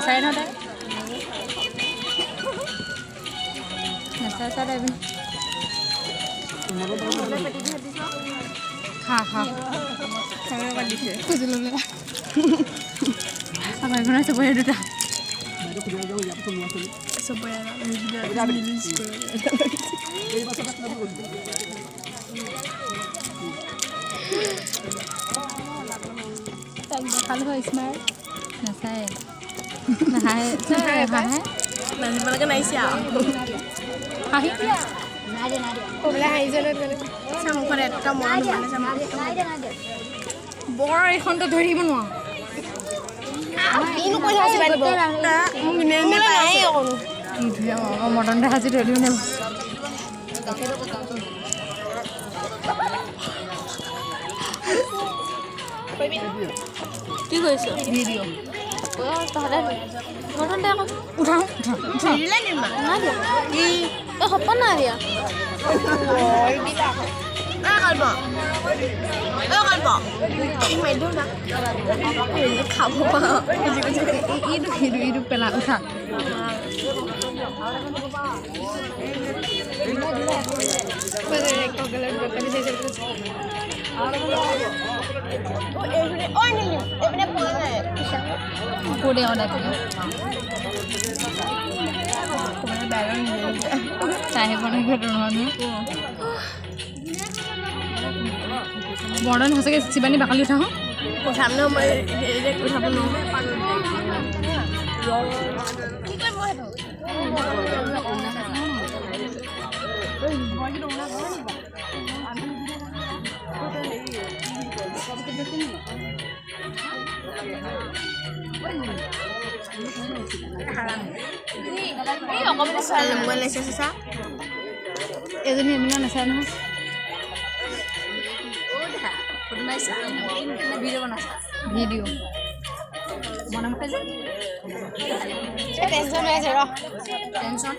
নাচাই নহয় তাই নাচাই চাই তাই খা খা খুজিলোঁ আমাৰ এখন আছে বহি দুটা দেখালো হয় স্মাৰ্ট নাচাই নাহাহে হাঁহে নাজিবলৈকে নাইছে আৰু হাঁহি দিয়া ক'বলৈ হাঁহিছে মুখত এটা মন বৰ এইখনতো ধৰি থাকিব নোৱাৰো কিনো পইচা আছে মোক এনে এনে পাই অকণ কি ধুনীয়া মই মটন দে সাজি থৈ দিওঁ নে কি কৰিছ ভিডিঅ' তহঁতে মটন দে আকৌ উঠাওঁ দিলে নিমা নাই দিয়া এই সপন নাই দিয়া খাব ইটো পেলা উঠা করে অর্ডার করি চাহে বনাই ঘটনা বৰ্ণন সঁচাকৈ চিবানী বাকলি উঠা হওঁ সামনে মই উঠাব এজনী এমিনা নাচায় নহয় ভিডিঅ' বনাম খাইছে টেনশ্যন হৈ আছে ৰ টেনশ্যন